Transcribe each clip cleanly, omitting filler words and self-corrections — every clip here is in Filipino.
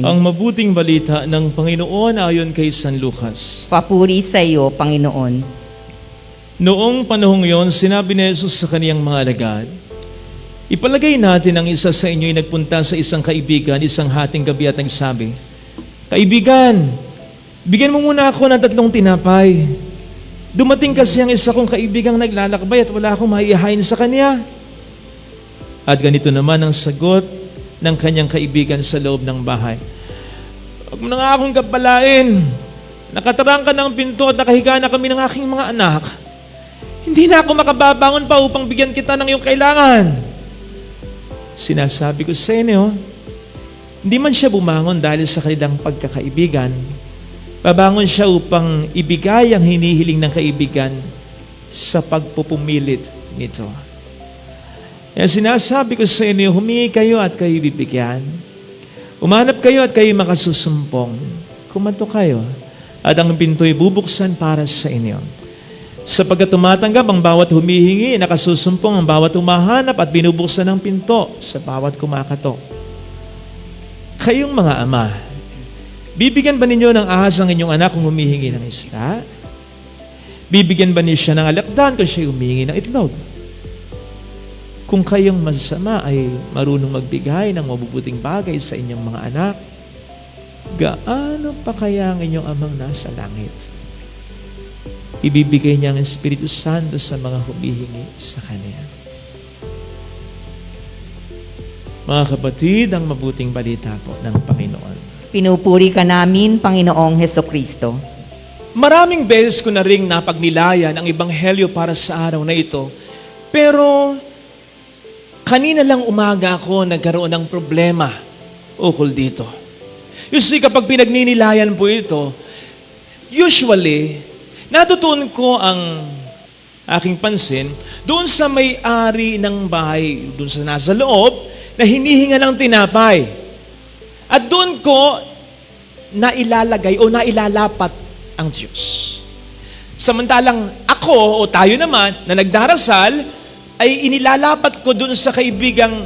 Ang mabuting balita ng Panginoon ayon kay San Lucas. Papuri sa iyo, Panginoon. Noong panahong yon, sinabi ni Jesus sa kaniyang mga alagad, "Ipalagay natin ang isa sa inyo ay nagpunta sa isang kaibigan, isang hating gabi at nagsabi, 'Kaibigan, bigyan mo muna ako ng 3 tinapay. Dumating kasi ang isa kong kaibigang naglalakbay at wala akong maihain sa kanya.' At ganito naman ang sagot ng kanyang kaibigan sa loob ng bahay, 'Huwag mo na nga akong gabalain. Nakatarang ka ng pinto at nakahiga na kami ng aking mga anak. Hindi na ako makababangon pa upang bigyan kita ng iyong kailangan.' Sinasabi ko sa inyo, hindi man siya bumangon dahil sa kanilang pagkakaibigan, babangon siya upang ibigay ang hinihiling ng kaibigan sa pagpupumilit nito. Kaya sinasabi ko sa inyo, humingi kayo at kayo bibigyan. Umanap kayo at kayo makasusumpong. Kumanto kayo at ang pinto'y bubuksan para sa inyo. Sapagkat tumatanggap ang bawat humihingi, nakasusumpong ang bawat humahanap at binubuksan ang pinto sa bawat kumakatok. Kayong mga ama, bibigyan ba ninyo ng ahas ang inyong anak kung humihingi ng isda? Bibigyan ba niyo siya ng alakdan kung siya humihingi ng itlog? Kung kayong masama ay marunong magbigay ng mabubuting bagay sa inyong mga anak, gaano pa kaya ang inyong amang nasa langit? Ibibigay niya ang Espiritu Santo sa mga humihingi sa Kanya. Mga kapatid, ang mabuting balita po ng Panginoon. Pinupuri ka namin, Panginoong Hesukristo. Maraming beses ko na ring napagnilayan ang Ebanghelyo para sa araw na ito, pero kanina lang umaga ako nagkaroon ng problema ukol dito. You see, kapag pinagninilayan po ito, usually, natutuon ko ang aking pansin doon sa may-ari ng bahay, doon sa nasa loob, na hinihinga ng tinapay. At doon ko nailalagay o nailalapat ang Diyos. Samantalang ako o tayo naman na nagdarasal, ay inilalapat ko dun sa kaibigang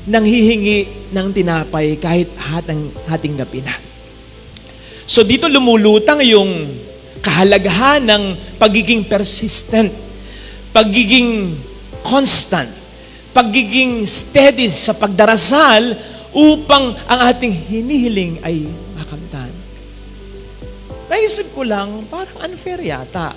nanghihingi ng tinapay kahit hating gabi na. So dito lumulutang yung kahalagahan ng pagiging persistent, pagiging constant, pagiging steady sa pagdarasal upang ang ating hinihiling ay makamtan. Naisip ko lang, parang unfair yata.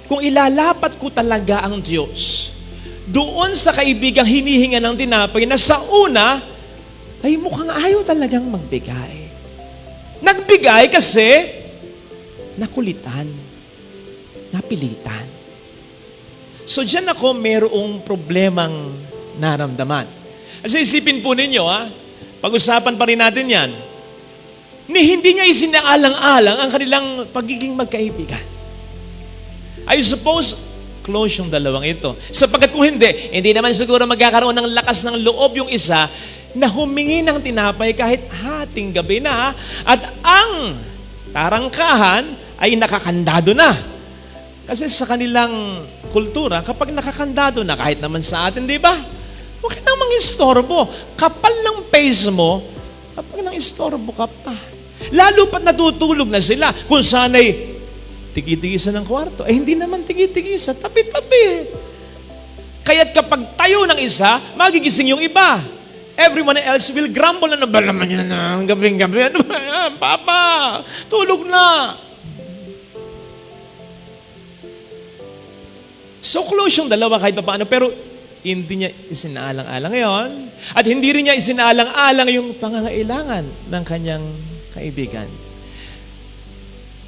Kung ilalapat ko talaga ang Diyos doon sa kaibigang hinihinga ng tinapay na sa una ay mukhang ayaw talagang magbigay. Nagbigay kasi nakulitan, napilitan. So dyan ako merong problemang naramdaman. Kasi isipin po ninyo, pag-usapan pa rin natin yan, hindi niya isinaalang-alang ang kanilang pagiging magkaibigan. I suppose, close yung dalawang ito. Sapagkat kung hindi naman siguro magkakaroon ng lakas ng loob yung isa na humingi ng tinapay kahit hating gabi na at ang tarangkahan ay nakakandado na. Kasi sa kanilang kultura, kapag nakakandado na, kahit naman sa atin, di ba? Huwag ka nang mangistorbo. Kapal ng face mo, kapag nang istorbo ka pa. Lalo pat natutulog na sila kung sana'y tigi-tigisa ng kwarto. Hindi naman tigi-tigisa, tabi-tabi. Kaya't kapag tayo ng isa, magigising yung iba. Everyone else will grumble. Ano ba naman yan? Gabing-gabi. Ano ba yan? Papa, tulog na. So close yung dalawa kahit paano, pero hindi niya isinaalang-alang ngayon. At hindi rin niya isinaalang-alang yung pangangailangan ng kanyang kaibigan.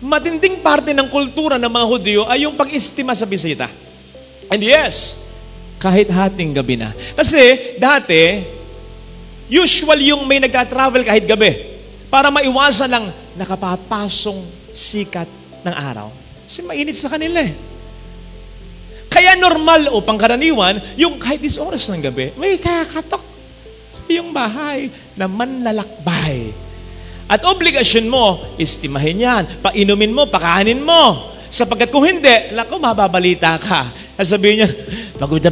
Matinding parte ng kultura ng mga Hudyo ay yung pag-estima sa bisita. And yes, kahit hating gabi na. Kasi dati, usual yung may nagka-travel kahit gabi para maiwasan lang nakapapasong sikat ng araw. Kasi mainit sa kanila eh. Kaya normal o pangkaraniwan, yung kahit 10 oras ng gabi, may kakatok sa iyong bahay na manlalakbay. At obligasyon mo, istimahin yan. Painumin mo, pakahanin mo. Sapagkat kung hindi, naku, mababalita ka. Sabihin niya,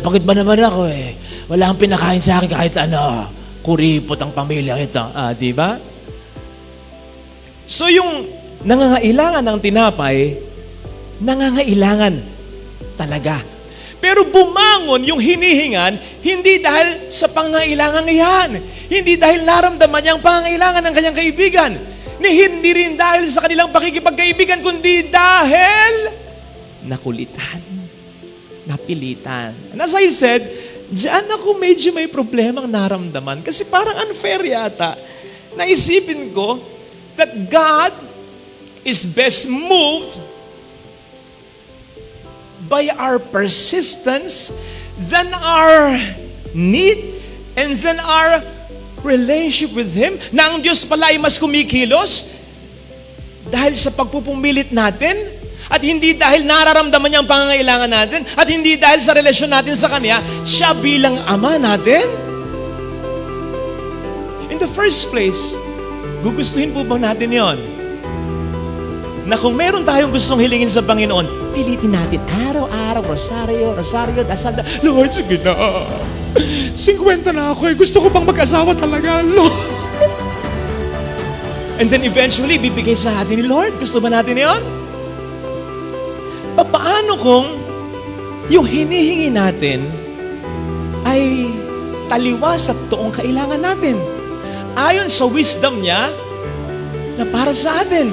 pagod ba naman ako eh. Wala kang pinakain sa akin kahit ano. Kuripot ang pamilya ito. Di ba? So yung nangangailangan ng tinapay, nangangailangan talaga. Pero bumangon yung hinihingan, hindi dahil sa pangangailangan iyan. Hindi dahil naramdaman niya ang pangangailangan ng kanyang kaibigan. Hindi rin dahil sa kanilang pakikipagkaibigan, kundi dahil nakulitan, napilitan. And as I said, diyan ako medyo may problemang naramdaman. Kasi parang unfair yata. Naisipin ko that God is best moved by our persistence than our need and than our relationship with Him. Na ang Diyos pala ay mas kumikilos dahil sa pagpupumilit natin at hindi dahil nararamdaman niya ang pangangailangan natin at hindi dahil sa relasyon natin sa Kanya, siya bilang Ama natin. In the first place, gugustuhin po ba natin yon? Na kung meron tayong gustong hilingin sa Panginoon, pilitin natin araw-araw, rosaryo, dasal, Lord, sige na. 50 na ako eh. Gusto ko pang mag-asawa talaga, Lord. And then eventually, bibigay sa atin ni Lord. Gusto ba natin yon? Paano kung yung hinihingi natin ay taliwas at toong kailangan natin? Ayon sa wisdom niya na para sa atin.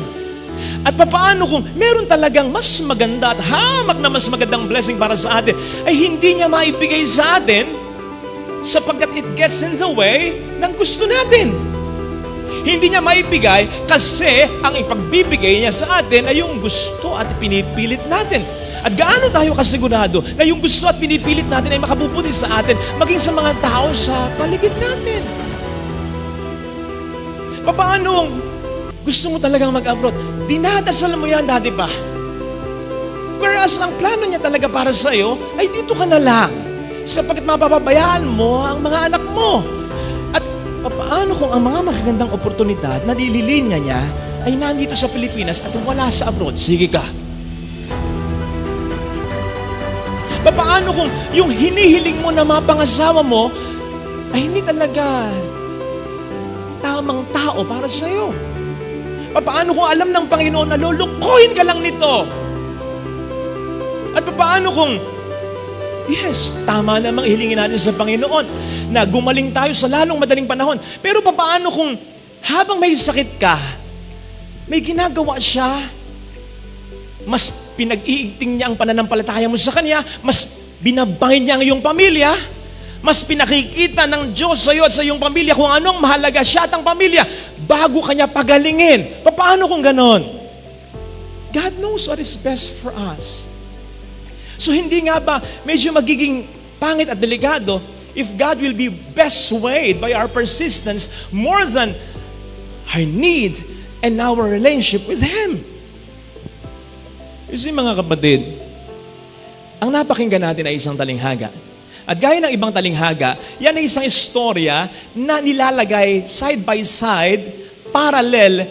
At paano kung meron talagang mas maganda at hamak na mas magandang blessing para sa atin, ay hindi niya maibigay sa atin sapagkat it gets in the way ng gusto natin. Hindi niya maibigay kasi ang ipagbibigay niya sa atin ay yung gusto at pinipilit natin. At gaano tayo kasigurado na yung gusto at pinipilit natin ay makabubuti sa atin maging sa mga tao sa paligid natin? Paano gusto mo talagang mag-abroad? Dinadasal mo yan dati pa. Whereas ang plano niya talaga para sa iyo ay dito ka na lang sapagkat mapapabayaan mo ang mga anak mo. At paano kung ang mga magagandang oportunidad na nililinya niya ay nandito sa Pilipinas at wala sa abroad? Sige ka. Paano kung yung hinihiling mo na mapangasawa mo ay hindi talaga tamang tao para sa iyo? Paano kung alam ng Panginoon na lulukuhin ka lang nito? At paano kung, yes, tama namang ihilingin natin sa Panginoon na gumaling tayo sa lalong madaling panahon. Pero paano kung habang may sakit ka, may ginagawa siya, mas pinag-iigting niya ang pananampalataya mo sa Kanya, mas binabay niya ang iyong pamilya, mas pinakikita ng Diyos sa iyo at sa iyong pamilya kung anong mahalaga siya at ang pamilya bago kanya pagalingin. Paano kung ganon? God knows what is best for us. So hindi nga ba medyo magiging pangit at delikado if God will be best swayed by our persistence more than our need and our relationship with Him? You see mga kapatid, ang napakinggan natin ay isang talinghaga. At gaya ng ibang talinghaga, yan ay isang istorya na nilalagay side by side, parallel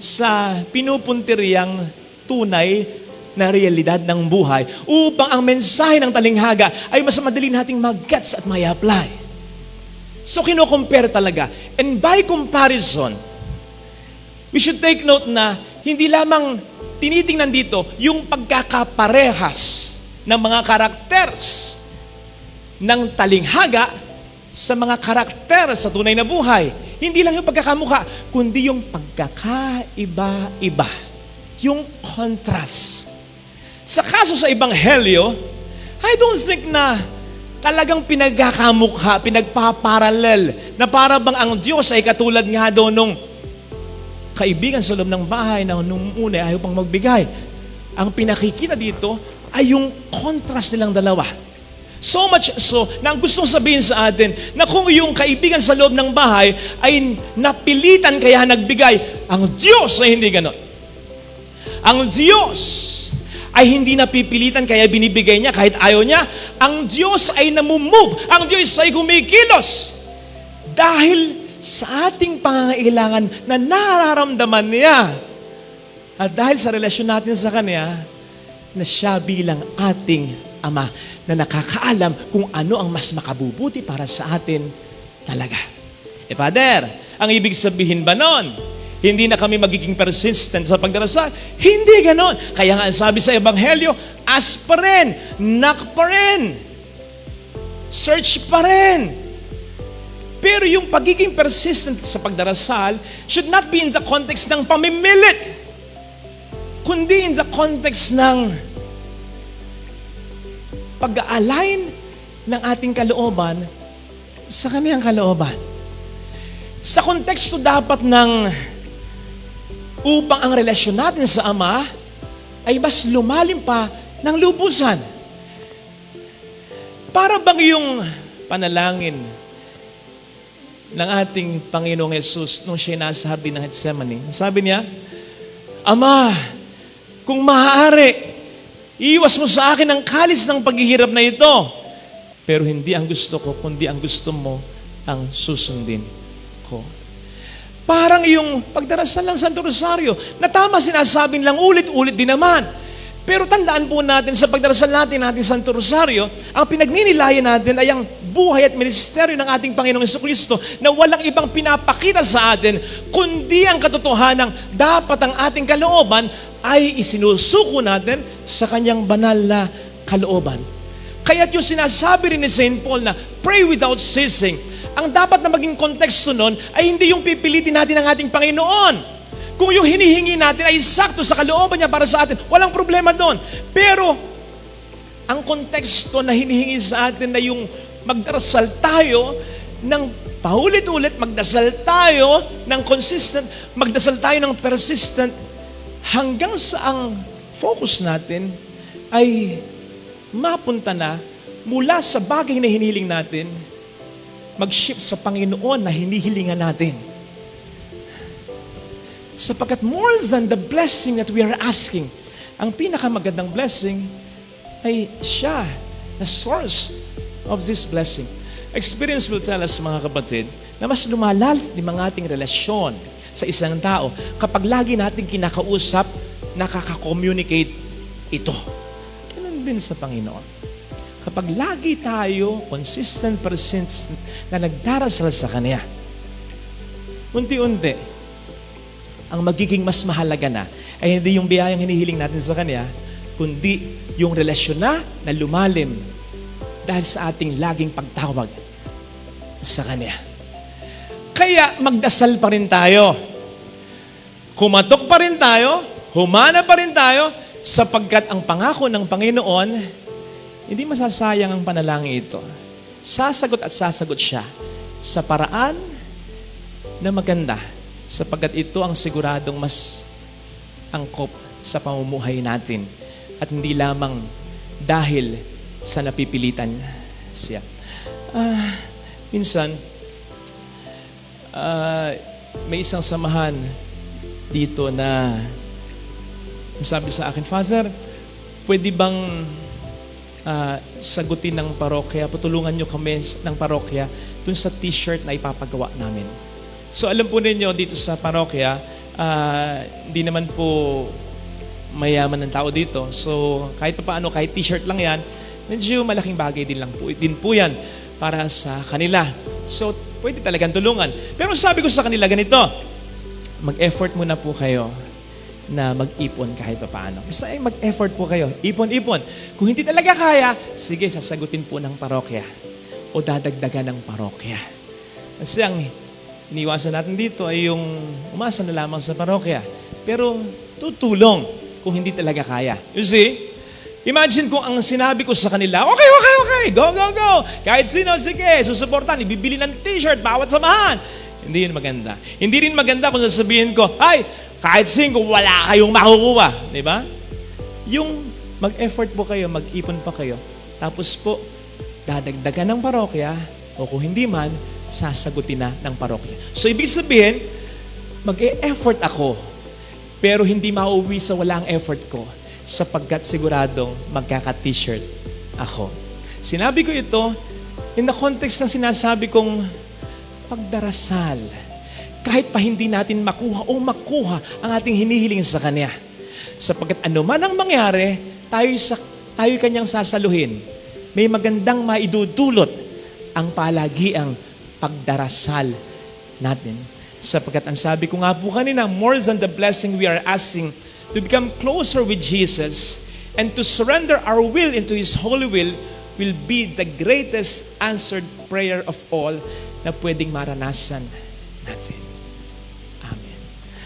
sa pinupuntiriyang tunay na realidad ng buhay upang ang mensahe ng talinghaga ay mas madali nating mag-gets at may apply. So kino-compare talaga. And by comparison, we should take note na hindi lamang tinitingnan dito yung pagkakaparehas ng mga karakters ng talinghaga sa mga karakter sa tunay na buhay. Hindi lang yung pagkakamukha, kundi yung pagkakaiba-iba. Yung contrast. Sa kaso sa Ebanghelyo, I don't think na talagang pinagkakamukha, pinagpaparalel, na para bang ang Diyos ay katulad nga doon nung kaibigan sa loob ng bahay na nung una ayaw pang magbigay. Ang pinakikita dito ay yung contrast nilang dalawa. So much so, na ang gustong sabihin sa atin, na kung yung kaibigan sa loob ng bahay ay napilitan kaya nagbigay, ang Diyos ay hindi ganon. Ang Diyos ay hindi napipilitan kaya binibigay niya kahit ayaw niya. Ang Diyos ay namumove. Ang Diyos ay kumikilos. Dahil sa ating pangangailangan na nararamdaman niya. At dahil sa relasyon natin sa Kanya, na siya bilang ating Ama na nakakaalam kung ano ang mas makabubuti para sa atin talaga. Father, ang ibig sabihin ba nun? hindi na kami magiging persistent sa pagdarasal. Hindi ganon. Kaya nga sabi sa Ebanghelyo, ask pa rin, knock pa rin, search pa rin. Pero yung pagiging persistent sa pagdarasal should not be in the context ng pamimilit, kundi in the context ng pag-align ng ating kalooban sa kaniyang kalooban. Sa konteksto dapat ng upang ang relasyon natin sa Ama ay mas lumalim pa ng lubusan. Para bang yung panalangin ng ating Panginoong Yesus nung siya nasa hardin ng Getsemani. Sabi niya, Ama, kung maaari, iwas mo sa akin ang kalis ng paghihirap na ito. Pero hindi ang gusto ko, kundi ang gusto mo ang susundin ko. Parang yung pagdarasal ng Santo Rosario, na tama sinasabing lang ulit-ulit din naman. Pero tandaan po natin sa pagdarasal natin Santo Rosario, ang pinagninilayan natin ay ang buhay at ministeryo ng ating Panginoong Jesucristo na walang ibang pinapakita sa atin, kundi ang katotohanang dapat ang ating kalooban ay isinusuko natin sa kanyang banal na kalooban. Kaya't yung sinasabi rin ni St. Paul na pray without ceasing, ang dapat na maging konteksto nun ay hindi yung pipilitin natin ang ating Panginoon. Kung yung hinihingi natin ay sakto sa kalooban niya para sa atin, walang problema doon. Pero ang konteksto na hinihingi sa atin na yung magdarasal tayo ng paulit-ulit, magdasal tayo ng consistent, magdasal tayo ng persistent, hanggang sa ang focus natin ay mapunta na mula sa bagay na hinihiling natin, mag-shift sa Panginoon na hinihilingan natin. Sapagkat more than the blessing that we are asking, ang pinakamagandang blessing ay siya na source of this blessing. Experience will tell us, mga kapatid, na mas lumalalim ang ating relasyon sa isang tao kapag lagi natin kinakausap, nakaka-communicate ito. Ganun din sa Panginoon. Kapag lagi tayo consistent, persistent na nagdarasal sa Kanya, unti-unti, ang magiging mas mahalaga na ay hindi yung biyayang hinihiling natin sa Kanya, kundi yung relasyon na lumalim dahil sa ating laging pagtawag sa Kanya. Kaya magdasal pa rin tayo. Kumatok pa rin tayo, humana pa rin tayo, sapagkat ang pangako ng Panginoon, hindi masasayang ang panalangin ito. Sasagot at sasagot siya sa paraan na maganda, sapagkat ito ang siguradong mas angkop sa pamumuhay natin at hindi lamang dahil sa napipilitan siya. Minsan, may isang samahan dito na sabi sa akin, Father, pwede bang sagutin ng parokya, patulungan nyo kami ng parokya dun sa t-shirt na ipapagawa namin. So alam po ninyo, dito sa parokya, hindi naman po mayaman ng tao dito. So kahit pa paano, kahit t-shirt lang yan, medyo malaking bagay din po yan para sa kanila. So pwede talagang tulungan. Pero sabi ko sa kanila ganito, mag-effort muna po kayo na mag-ipon kahit pa paano. Basta mag-effort po kayo. Ipon-ipon. Kung hindi talaga kaya, sige, sasagutin po ng parokya o dadagdagan ng parokya. Kasi ang iniwasan natin dito ay yung umasa na lamang sa parokya. Pero tutulong kung hindi talaga kaya. You see? Imagine kung ang sinabi ko sa kanila, okay, go. Kahit sino, sige, susuportan, ibibili ng t-shirt, bawat samahan. Hindi yun maganda. Hindi rin maganda kung sasabihin ko, kahit sino, wala kayong makukuha. Di ba? Yung mag-effort po kayo, mag-ipon pa kayo. Tapos po, dadagdagan ng parokya, o kung hindi man, sasagutin na ng parokya. So, ibig sabihin, mag-e-effort ako, pero hindi mauwi sa walang effort ko, sapagkat siguradong magkaka-t-shirt ako. Sinabi ko ito, in the context ng sinasabi kong pagdarasal, kahit pa hindi natin makuha ang ating hinihiling sa Kanya. Sapagkat ano man ang mangyari, tayo Kanyang sasaluhin. May magandang maidudulot ang palagiang pagdarasal natin. Sapagkat ang sabi ko nga po kanina, more than the blessing we are asking to become closer with Jesus and to surrender our will into His holy will be the greatest answered prayer of all na pwedeng maranasan natin.